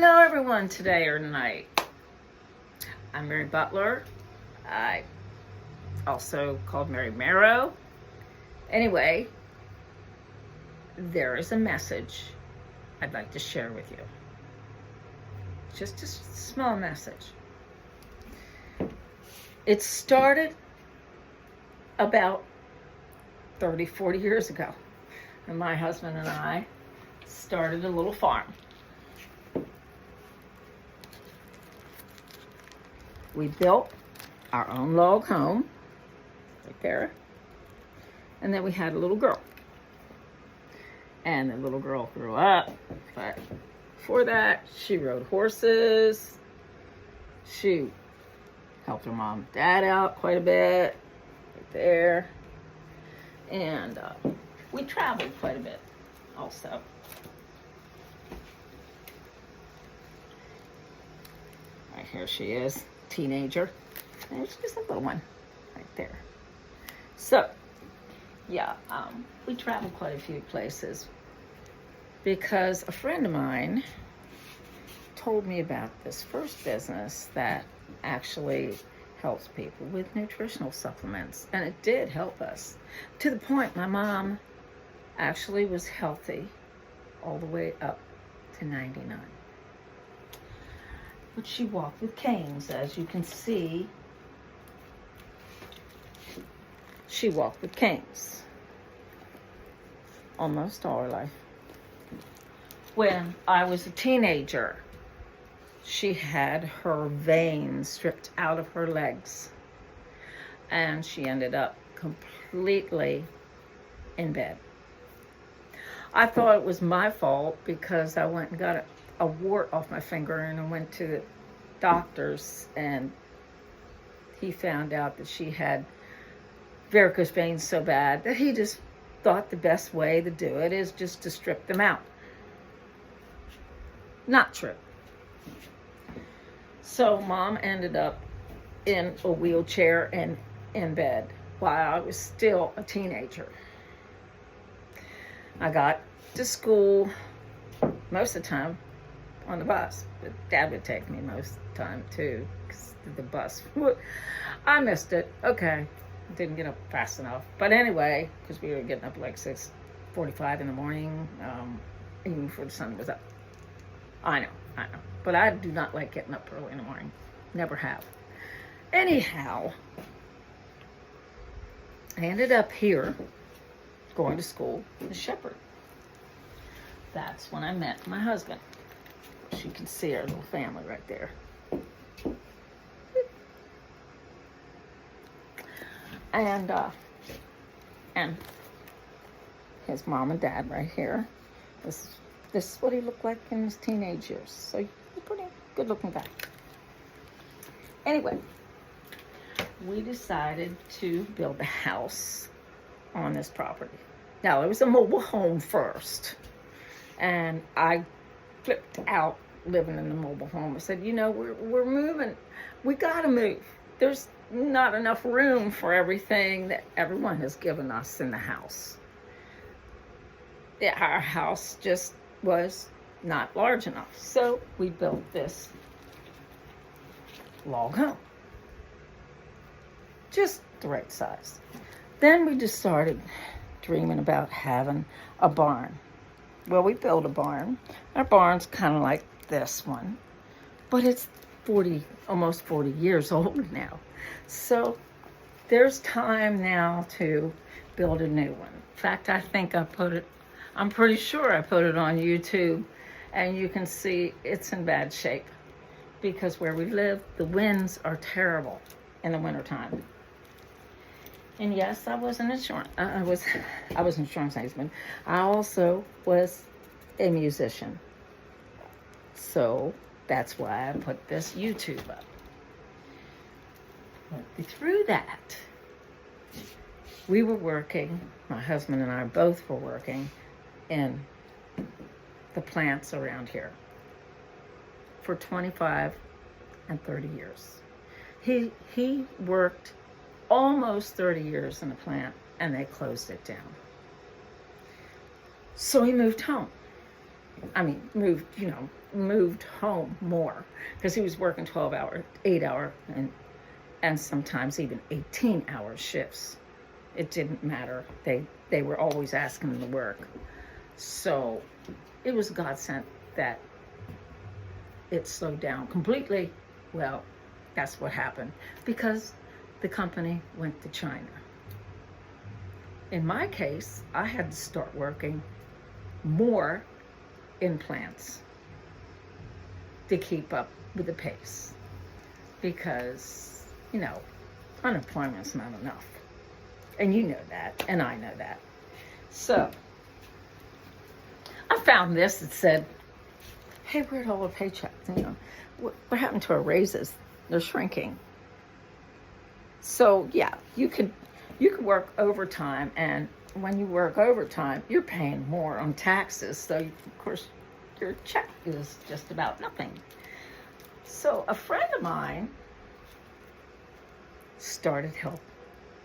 Hello everyone, today or tonight. I'm Mary Butler. I also called Mary Marrow. Anyway, there is a message I'd like to share with you. Just a small message. It started about 30, 40 years ago. And my husband and I started a little farm. We built our own log home, right there, and then we had a little girl. And the little girl grew up, but before that, she rode horses. She helped her mom and dad out quite a bit, right there. And we traveled quite a bit also. Right here she is. Teenager, and she's a little one right there. So yeah, we traveled quite a few places because a friend of mine told me about this first business that actually helps people with nutritional supplements, and it did help us to the point my mom actually was healthy all the way up to 99. But she walked with canes, as you can see. She walked with canes almost all her life. When I was a teenager, she had her veins stripped out of her legs, and she ended up completely in bed. I thought it was my fault because I went and got a wart off my finger, and I went to the doctors, and he found out that she had varicose veins so bad that he just thought the best way to do it is just to strip them out. Not true. So mom ended up in a wheelchair and in bed while I was still a teenager. I got to school most of the time on the bus, but dad would take me most of the time too, because the bus, I missed it. Okay, didn't get up fast enough, but anyway, because we were getting up like 6:45 in the morning, even before the sun was up. I know, but I do not like getting up early in the morning, never have. Anyhow, I ended up here going to school in Shepherd. That's when I met my husband. As you can see our little family right there. And his mom and dad right here. This is what he looked like in his teenage years. So he's a pretty good looking guy. Anyway, we decided to build a house on this property. Now, it was a mobile home first. And I flipped out living in the mobile home. I said, we're moving. We got to move. There's not enough room for everything that everyone has given us in the house. Our house just was not large enough. So we built this log home. Just the right size. Then we just started dreaming about having a barn. Well, we built a barn. Our barn's kind of like this one, but it's almost 40 years old now. So there's time now to build a new one. In fact, I'm pretty sure I put it on YouTube, and you can see it's in bad shape because where we live, the winds are terrible in the wintertime. And yes, I was an insurance agent. I also was a musician. So that's why I put this YouTube up. But through that, we were working, my husband and I both were working in the plants around here for 25 and 30 years. He worked almost 30 years in the plant, and they closed it down. So he moved home. moved home more because he was working 12-hour, 8-hour, and sometimes even 18-hour shifts. It didn't matter. They were always asking him to work. So it was a godsend that it slowed down completely. Well, that's what happened because the company went to China. In my case, I had to start working more in plants to keep up with the pace because, unemployment's not enough. And you know that, and I know that. So I found this that said, hey, where'd all the paychecks? What happened to our raises? They're shrinking. So yeah, you could work overtime, and when you work overtime, you're paying more on taxes. So of course, your check is just about nothing. So a friend of mine started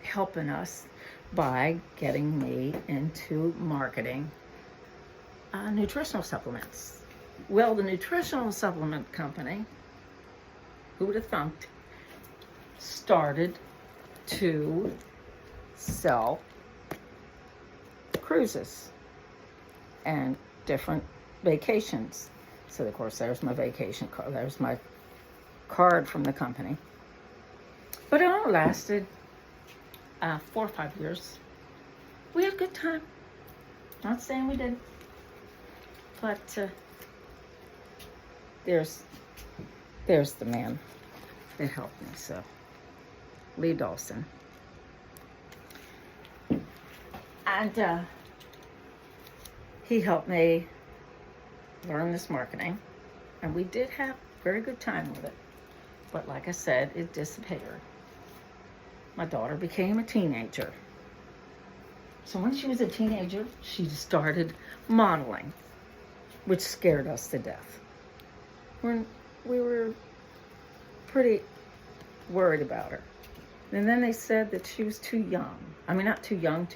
helping us by getting me into marketing nutritional supplements. Well, the nutritional supplement company, who would have thunked, started to sell cruises and different vacations. So, of course, there's my vacation card. There's my card from the company. But it only lasted 4 or 5 years. We had a good time. Not saying we didn't. But there's the man that helped me. So, Lee Dawson. And he helped me learn this marketing. And we did have a very good time with it. But like I said, it disappeared. My daughter became a teenager. So when she was a teenager, she started modeling, which scared us to death. We were pretty worried about her. And then they said that she was too young. I mean, not too young,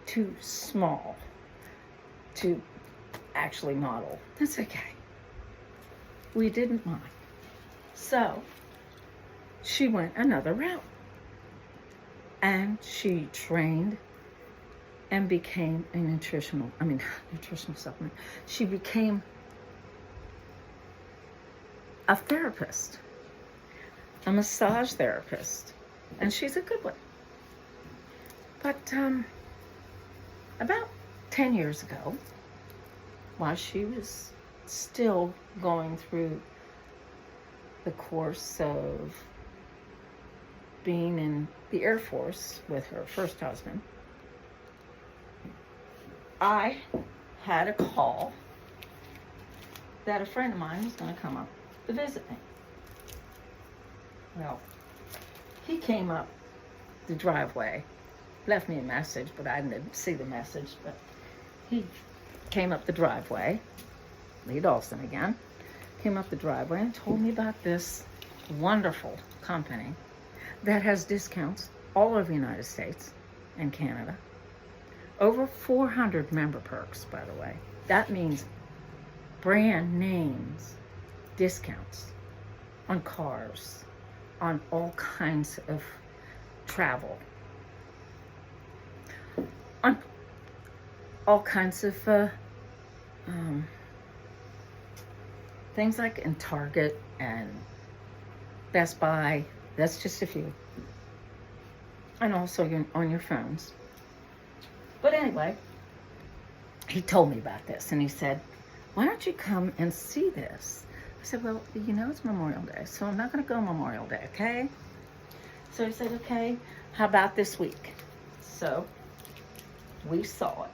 too small to actually model. That's okay. We didn't mind. So she went another route. And she trained and became a nutritional supplement. She became a therapist, a massage therapist, and she's a good one. But about 10 years ago, while she was still going through the course of being in the Air Force with her first husband, I had a call that a friend of mine was going to come up to visit me. Well, he came up the driveway, left me a message, but I didn't see the message, but he came up the driveway, Lee Dawson again, came up the driveway and told me about this wonderful company that has discounts all over the United States and Canada. Over 400 member perks, by the way. That means brand names, discounts on cars, on all kinds of travel, on all kinds of things like in Target and Best Buy. That's just a few. And also on your phones. But anyway, he told me about this and he said, why don't you come and see this? I said, well, it's Memorial Day, so I'm not going to go Memorial Day, okay? So he said, okay, how about this week? So we saw it.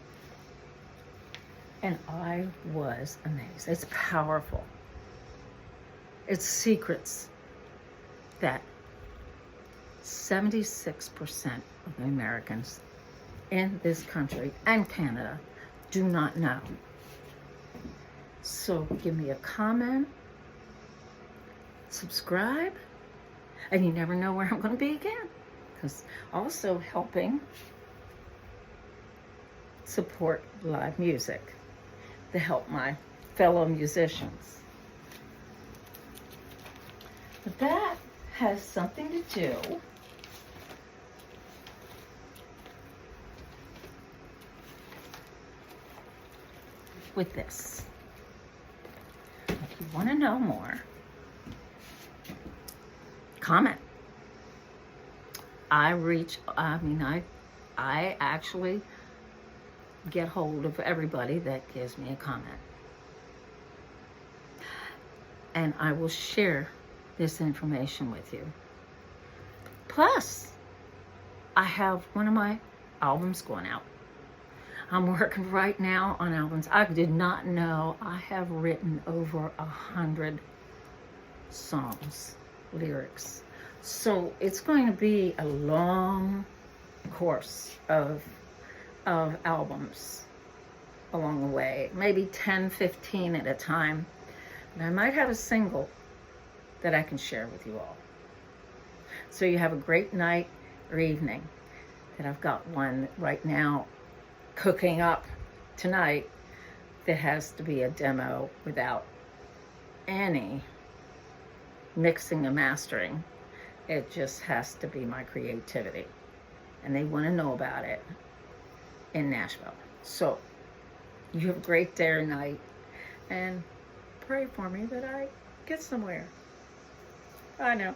And I was amazed. It's powerful. It's secrets that 76% of the Americans in this country and Canada do not know. So give me a comment, subscribe, and you never know where I'm going to be again. Because also helping support live music to help my fellow musicians. But that has something to do with this. If you want to know more, comment. I actually get hold of everybody that gives me a comment. And I will share this information with you. Plus, I have one of my albums going out. I'm working right now on albums. I did not know I have written over 100 songs, lyrics. So it's going to be a long course of albums along the way, maybe 10, 15 at a time. And I might have a single that I can share with you all. So you have a great night or evening. And I've got one right now cooking up tonight that has to be a demo without any mixing and mastering. It just has to be my creativity. And they want to know about it in Nashville. So you have a great day or night, and pray for me that I get somewhere. I know.